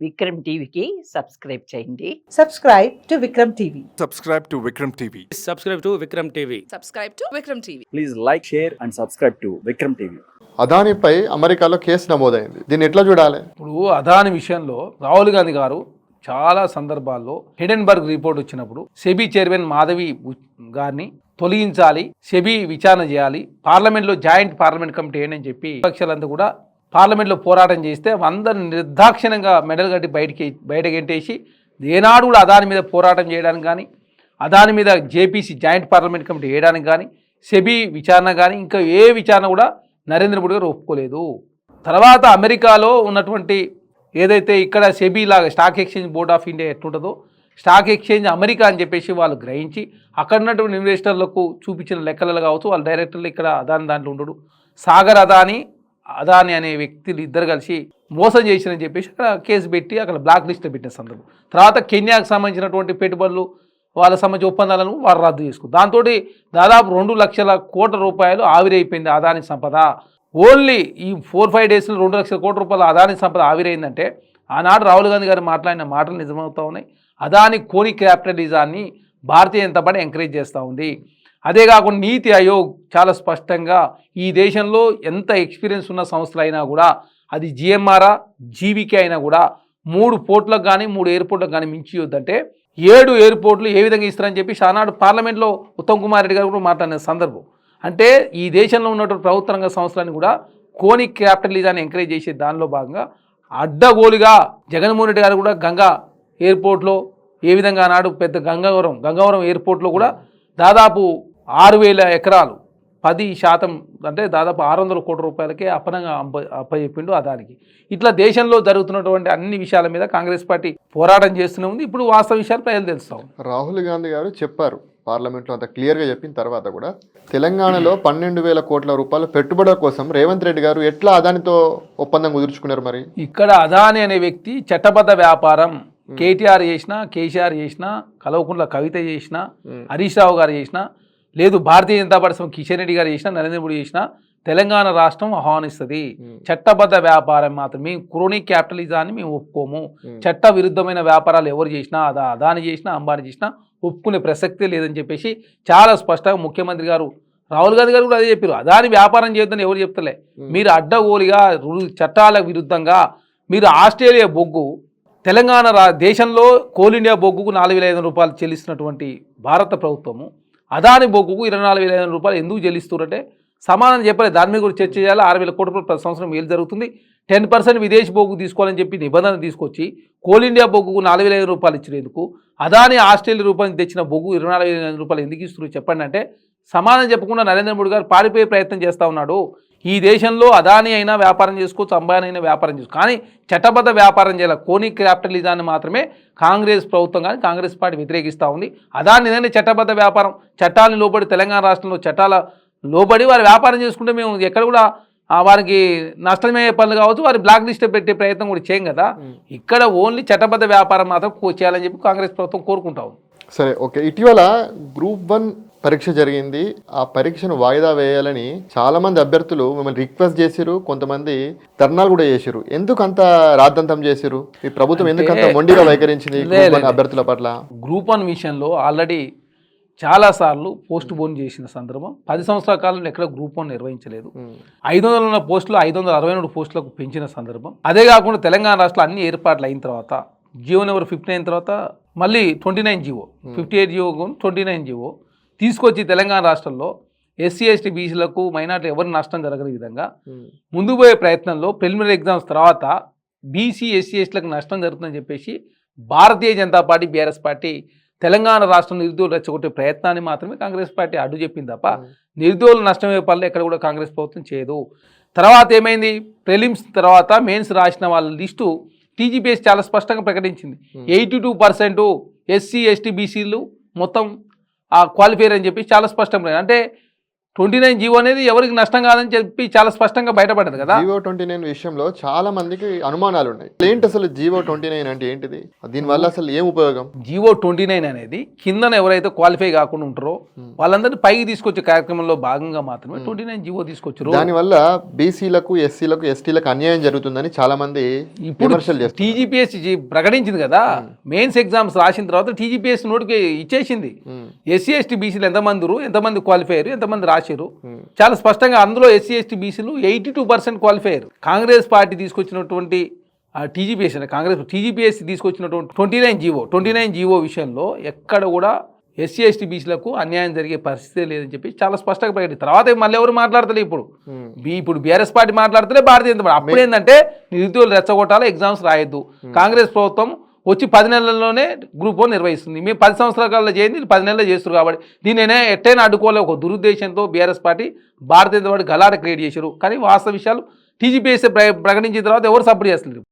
విక్రమ్ టీవీకి సబ్స్క్రైబ్ చేయండి. Subscribe to Vikram TV. Subscribe to Vikram TV. Subscribe to Vikram TV. Subscribe to Vikram TV. Please like, share and subscribe to Vikram TV. అదానిపై అమెరికాలో case నమోదైంది. దీన్ని ఎట్లా చూడాలి? ఇప్పుడు అదాని విషయంలో రాహుల్ గాంధీ గారు చాలా సందర్భాల్లో హిడెన్బర్గ్ రిపోర్ట్ వచ్చినప్పుడు సెబీ చైర్మన్ మాధవి గారిని తొలగించాలి, సెబీ విచారణ చేయాలి, పార్లమెంట్లో జాయింట్ పార్లమెంట్ కమిటీ అని చెప్పి విపక్షాలంతా కూడా పార్లమెంట్లో పోరాటం చేస్తే అందరిని నిర్దాక్షిణంగా మెడల్ కట్టి బయటకెంటేసి ఏనాడు కూడా అదాని మీద పోరాటం చేయడానికి కానీ, అదాని మీద జేపీసీ జాయింట్ పార్లమెంట్ కమిటీ వేయడానికి కానీ, సెబీ విచారణ కానీ ఇంకా ఏ విచారణ కూడా నరేంద్ర మోడీ గారు ఒప్పుకోలేదు. తర్వాత అమెరికాలో ఉన్నటువంటి ఏదైతే ఇక్కడ సెబీ లాగా stock exchange board of India ఎట్లుంటుందో స్టాక్ ఎక్స్చేంజ్ అమెరికా అని చెప్పేసి వాళ్ళు గ్రహించి అక్కడ ఉన్నటువంటి ఇన్వెస్టర్లకు చూపించిన లెక్కలలో కావచ్చు, వాళ్ళ డైరెక్టర్లు ఇక్కడ అదాని దాంట్లో ఉండడు, సాగర్ అదాని అనే వ్యక్తులు ఇద్దరు కలిసి మోసం చేసిరని చెప్పేసి అక్కడ కేసు పెట్టి అక్కడ బ్లాక్ లిస్ట్లో పెట్టిన సందర్భం. తర్వాత కెన్యాకు సంబంధించినటువంటి పెట్టుబడులు వాళ్ళ సంబంధించిన ఒప్పందాలను వారు రద్దు చేసుకుంది. దాంతో దాదాపు 2 లక్షల కోట్ల రూపాయలు ఆవిరైపోయింది అదాని సంపద. ఓన్లీ ఈ 4-5 డేస్లో 2 లక్షల కోట్ల రూపాయల అదాని సంపద ఆవిరైందంటే ఆనాడు రాహుల్ గాంధీ గారు మాట్లాడిన మాటలు నిజమవుతూ ఉన్నాయి. అదాని కోని క్యాపిటలిజాన్ని భారతీయ జనతా పార్టీ ఎంకరేజ్ చేస్తూ ఉంది. అదే కాకుండా నీతి ఆయోగ్ చాలా స్పష్టంగా ఈ దేశంలో ఎంత ఎక్స్పీరియన్స్ ఉన్న సంస్థలు అయినా కూడా అది జిఎంఆర్ఆ జీవికే అయినా కూడా 3 పోర్టులకు కానీ 3 ఎయిర్పోర్ట్లకు కానీ మించి వద్దంటే 7 ఎయిర్పోర్ట్లు ఏ విధంగా ఇస్తారని చెప్పి ఆనాడు పార్లమెంట్లో ఉత్తమ్ కుమార్ రెడ్డి గారు కూడా మాట్లాడిన సందర్భం. అంటే ఈ దేశంలో ఉన్నటువంటి ప్రభుత్వ రంగ సంస్థలను కూడా కోని క్యాపిటలిజాన్ని ఎంకరేజ్ చేసే దానిలో భాగంగా అడ్డగోలుగా జగన్మోహన్ రెడ్డి గారు కూడా గంగా ఎయిర్పోర్ట్లో ఏ విధంగా ఆనాడు పెద్ద గంగవరం ఎయిర్పోర్ట్లో కూడా దాదాపు 6,000 ఎకరాలు 10% అంటే దాదాపు 600 కోట్ల రూపాయలకే అప్పనంగా అప్పచెప్పిండు అదానికి. ఇట్లా దేశంలో జరుగుతున్నటువంటి అన్ని విషయాల మీద కాంగ్రెస్ పార్టీ పోరాటం చేస్తూనే ఉంది. ఇప్పుడు వాస్తవ విషయాలు ప్రజలు తెలుస్తాం. రాహుల్ గాంధీ గారు చెప్పారు పార్లమెంట్లో, అంత క్లియర్గా చెప్పిన తర్వాత కూడా తెలంగాణలో 12,000 కోట్ల రూపాయల పెట్టుబడుల కోసం రేవంత్ రెడ్డి గారు ఎట్లా అదానితో ఒప్పందం కుదుర్చుకున్నారు? మరి ఇక్కడ అదాని అనే వ్యక్తి చట్టబద్ధ వ్యాపారం కేటీఆర్ చేసినా, కేసీఆర్ చేసినా, కల్వకుంట్ల కవిత చేసినా, హరీష్ రావు గారు చేసినా, లేదు భారతీయ జనతా పార్టీ కిషన్ రెడ్డి గారు చేసినా, నరేంద్ర మోడీ చేసినా తెలంగాణ రాష్ట్రం ఆహ్వానిస్తుంది. చట్టబద్ధ వ్యాపారం మాత్రమే, క్రోనీ క్యాపిటలిజాన్ని మేము ఒప్పుకోము. చట్ట విరుద్ధమైన వ్యాపారాలు ఎవరు చేసినా, అదాని చేసినా, అంబానీ చేసినా ఒప్పుకునే ప్రసక్తే లేదని చెప్పేసి చాలా స్పష్టంగా ముఖ్యమంత్రి గారు రాహుల్ గాంధీ గారు కూడా అదే చెప్పారు. అదాని వ్యాపారం చేయొద్దని ఎవరు చెప్తలే. మీరు అడ్డగోలుగా చట్టాల విరుద్ధంగా మీరు ఆస్ట్రేలియా బొగ్గు తెలంగాణ దేశంలో కోల్ ఇండియా బొగ్గుకు 4,500 రూపాయలు చెల్లిస్తున్నటువంటి భారత ప్రభుత్వము అదాని బొగ్గుకు 24,500 రూపాయలు ఎందుకు చెల్లిస్తున్నారంటే సమాధానం చెప్పలేదు. దాని మీద కూడా చర్చ చేయాలి. 6,000 కోట్ల రూపాయలు ప్రతి సంవత్సరం మేలు జరుగుతుంది. 10% విదేశీ బొగ్గు తీసుకోవాలని చెప్పి నిబంధన తీసుకొచ్చి కోల్ ఇండియా బొగ్గుకు 4,500 రూపాయలు ఇచ్చినందుకు అదాని ఆస్ట్రేలియా రూపాయలు తెచ్చిన బొగ్గు 24,500 రూపాయలు ఎందుకు ఇస్తున్నారు చెప్పండి అంటే సమాధానం చెప్పకుండా నరేంద్ర మోడీ గారు పారిపోయే ప్రయత్నం చేస్తూ ఉన్నాడు. ఈ దేశంలో అదాని అయినా వ్యాపారం చేసుకోవచ్చు, అంబానీ అయినా వ్యాపారం చేసుకోవచ్చు, కానీ చట్టబద్ధ వ్యాపారం చేయాలి. కోని క్యాపిటలిజాన్ని మాత్రమే కాంగ్రెస్ ప్రభుత్వం కానీ కాంగ్రెస్ పార్టీ వ్యతిరేకిస్తూ ఉంది. అదాని ఏదైనా చట్టబద్ధ వ్యాపారం, చట్టాలను లోబడి తెలంగాణ రాష్ట్రంలో చట్టాల లోబడి వారు వ్యాపారం చేసుకుంటే మేము ఎక్కడ కూడా వారికి నష్టమయ్యే పనులు కావచ్చు, వారి బ్లాక్ లిస్ట్ పెట్టే ప్రయత్నం కూడా చేయం కదా. ఇక్కడ ఓన్లీ చట్టబద్ధ వ్యాపారం మాత్రం చేయాలని చెప్పి కాంగ్రెస్ ప్రభుత్వం కోరుకుంటా ఉంది. సరే, ఓకే. ఇటీవల Group 1 పరీక్ష జరిగింది. ఆ పరీక్షను వాయిదా వేయాలని చాలా మంది అభ్యర్థులు మిమ్మల్ని రిక్వెస్ట్ చేసిరు, కొంతమంది ధర్నాలు కూడా చేసిరు. ఎందుకు అంత రాద్ధాంతం చేసిరు? ఈ ప్రభుత్వం ఎందుకు అంత మొండిగా వైఖరించింది అభ్యర్థుల పట్ల? Group 1 విషయంలో ఆల్రెడీ చాలాసార్లు పోస్ట్ పోన్ చేసిన సందర్భం. 10 సంవత్సరాల కాలంలో ఎక్కడ Group 1 నిర్వహించలేదు. 500 ఉన్న పోస్టులు 563 పోస్టులకు పెంచిన సందర్భం. అదే కాకుండా తెలంగాణ రాష్ట్రంలో అన్ని ఏర్పాట్లు అయిన తర్వాత జియో నెంబర్ 59 తర్వాత మళ్ళీ 29 జియో 58 జియో 29 జియో తీసుకొచ్చి తెలంగాణ రాష్ట్రంలో ఎస్సీ ఎస్టీ బీసీలకు మైనార్టీ ఎవరి నష్టం జరగని విధంగా ముందుకు పోయే ప్రయత్నంలో ప్రిలిమినరీ ఎగ్జామ్స్ తర్వాత బీసీ ఎస్సీ ఎస్టీలకు నష్టం జరుగుతుందని చెప్పేసి Bharatiya Janata party BRS party Telangana రాష్ట్రం నిరుద్యోగులు రెచ్చగొట్టే ప్రయత్నాన్ని మాత్రమే కాంగ్రెస్ పార్టీ అడ్డు చెప్పింది తప్ప నిరుద్యోగులు నష్టమయ్యే పనులు ఎక్కడ కూడా కాంగ్రెస్ ప్రభుత్వం చేయదు. తర్వాత ఏమైంది, ప్రిలిమ్స్ తర్వాత మెయిన్స్ రాసిన వాళ్ళ లిస్టు టీజీపీఎస్ చాలా స్పష్టంగా ప్రకటించింది. 82% ఎస్సీ ఎస్టీ బీసీలు మొత్తం క్వాలిఫైర్ అని చెప్పి చాలా స్పష్టంగా. అంటే 29 జీవో అనేది ఎవరికి నష్టం కాదని చెప్పి చాలా స్పష్టంగా బయటపడ్డది కదా. జీవో 29 విషయంలో చాలా మందికి అనుమానాలు ఉన్నాయి. ఏంటి అసలు జీవో 29 అంటే ఏంటిది, దీనివల్ల అసలు ఏం ఉపయోగం? జీవో 29 అనేది కిందన ఎవరైతే క్వాలిఫై కాకుండా ఉంటారో వాళ్ళందరినీ పైకి తీసుకొచ్చే కార్యక్రమంలో భాగంగా మాత్రమే 29 జీవో తీసుకొచ్చారు. దానివల్ల బీసీలకు, ఎస్సీలకు, ఎస్టీలకు అన్యాయం జరుగుతుందని చాలా మంది విమర్శలు చేస్తారు. టీజీపీఎస్సీ ప్రకటించింది కదా, మెయిన్స్ ఎగ్జామ్స్ రాసిన తర్వాత టీజీపీఎస్సీ నోటికి ఇచ్చేసింది. ఎస్సీ ఎస్టీ బీసీలు ఎంతమంది క్వాలిఫై అయ్యారు, ఎంతమంది రాశారు చాలా స్పష్టంగా. అందులో ఎస్సీ ఎస్టీ బీసీలు 82% క్వాలిఫై అయ్యారు. కాంగ్రెస్ పార్టీ తీసుకొచ్చినటువంటి టీజీపీఎస్సీ తీసుకొచ్చినటువంటి 29 జీవో విషయంలో ఎక్కడ కూడా ఎస్సీ ఎస్టీ బీసీలకు అన్యాయం జరిగే పరిస్థితే లేదని చెప్పి చాలా స్పష్టంగా ప్రకటి. తర్వాత మళ్ళీ ఎవరు మాట్లాడతలే ఇప్పుడు బీఆర్ఎస్ పార్టీ మాట్లాడితే భారతీయ జనతా పార్టీ. అప్పుడు ఏంటంటే నిరుద్యోగులు రెచ్చగొట్టాలి, ఎగ్జామ్స్ రాయొద్దు. కాంగ్రెస్ ప్రభుత్వం వచ్చి 10 నెలల్లోనే గ్రూప్ 1 నిర్వహిస్తుంది. మేము 10 సంవత్సరాల చేయండి, 10 నెలలు చేస్తారు. కాబట్టి దీన్ని ఎట్టైనా అడ్డుకోలే ఒక దురుద్దేశంతో బీఆర్ఎస్ పార్టీ, భారతీయ జనతా పార్టీ గలాట క్రియేట్ చేశారు. కానీ వాస్తవ విషయాలు టీజీపీఎస్సీ ప్రకటించిన తర్వాత ఎవరు సపోర్ట్ చేస్తలేరు.